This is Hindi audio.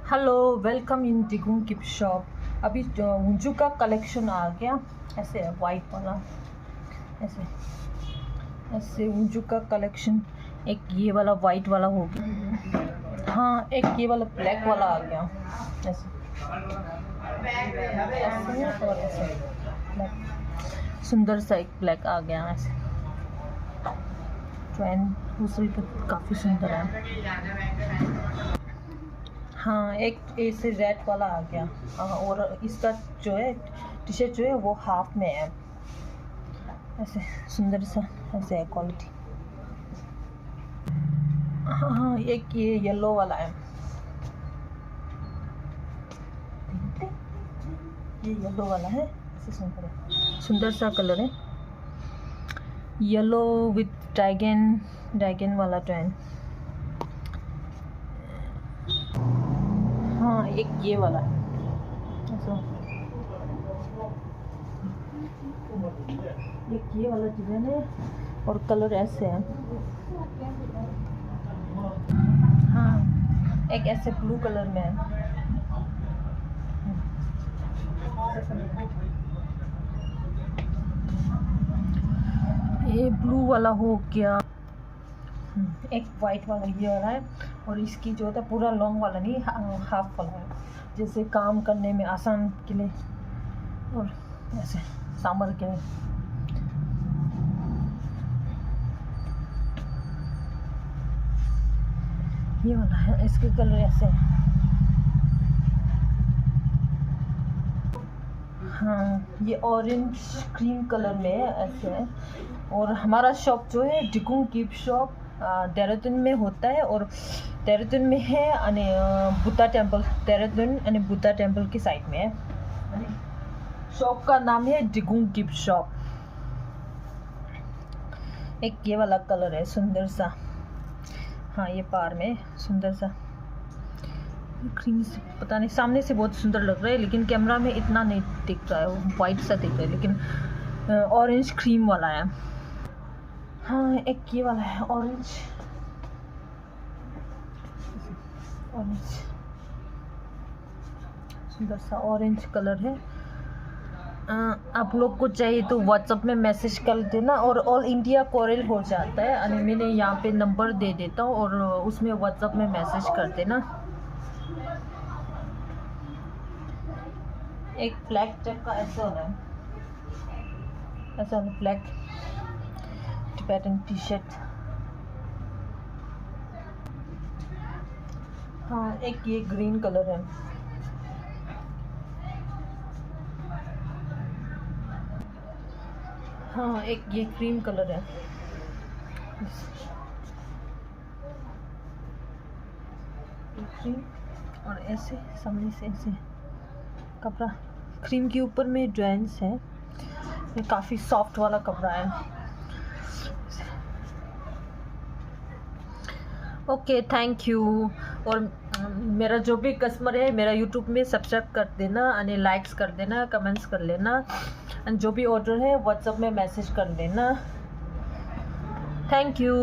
Hello, welcome in Digung gift shop. अभी उंजू का कलेक्शन आ गया। ऐसे है वाइट वाला, ऐसे ऐसे उंजू का कलेक्शन। एक ये वाला वाइट वाला हो गया, हाँ एक ये वाला ब्लैक वाला आ गया। ऐसे ऐसे और ऐसे ब्लैक, सुंदर सा एक ब्लैक आ गया। ऐसे ट्रेंड दूसरी तो काफ़ी सुंदर है। हाँ एक ऐसे रेड वाला आ गया। और इसका जो है टी शर्ट जो है वो हाफ में है। ऐसे सुंदर सा ऐसे है क्वालिटी। हाँ एक ये येलो वाला है, ये येलो वाला है। ऐसे सुंदर है, सुंदर सा कलर है, येलो विथ ड्रैगन वाला ट्रेंड। हाँ एक ये वाला है, एक ये वाला डिजाइन है और कलर ऐसे है। हाँ एक ऐसे ब्लू कलर में है। ये ब्लू वाला हो गया। एक वाइट वाला ये वाला है, और इसकी जो होता है पूरा लॉन्ग वाला नहीं, हाफ वाला है, जैसे काम करने में आसान के लिए और ऐसे समर के लिए। ये वाला है, इसके कलर ऐसे है। हाँ ये ऑरेंज क्रीम कलर में है, ऐसे है। और हमारा शॉप जो है डिगुंग गिफ्ट शॉप देहरादून में होता है, और देहरादून में है अने बुद्धा टेम्पल, देहरादून अने बुद्धा टेम्पल की साइड में है। शॉप का नाम है डिगुंग गिफ्ट शॉप। एक ये वाला कलर है सुंदर सा, हाँ ये पार में सुंदर सा क्रीम से, पता नहीं सामने से बहुत सुंदर लग रहा है लेकिन कैमरा में इतना नहीं दिख रहा है, वो वाइट सा दिख रहा है, लेकिन ऑरेंज क्रीम वाला है। हाँ एक ये वाला है ऑरेंज सुंदर सा ऑरेंज कलर है। आप लोग को चाहिए तो व्हाट्सएप में मैसेज कर देना, और ऑल इंडिया कोरियर हो जाता है। और मैंने यहाँ पे नंबर दे देता हूँ और उसमें व्हाट्सएप में मैसेज कर देना। एक ब्लैक टाइप का ऐसा हो रहा है, ऐसा ब्लैक पैटर्न टी शर्ट। हाँ एक ये ग्रीन कलर है, हाँ एक ये क्रीम कलर है। क्रीम और ऐसे सामने से ऐसे कपड़ा क्रीम के ऊपर में ज्वाइंट्स है, ये काफ़ी सॉफ्ट वाला कपड़ा है। Okay thank you. और मेरा जो भी कस्टमर है मेरा यूट्यूब में सब्सक्राइब कर देना, और लाइक्स कर देना, कमेंट्स कर लेना, और जो भी ऑर्डर है व्हाट्सएप में मैसेज कर देना। Thank you.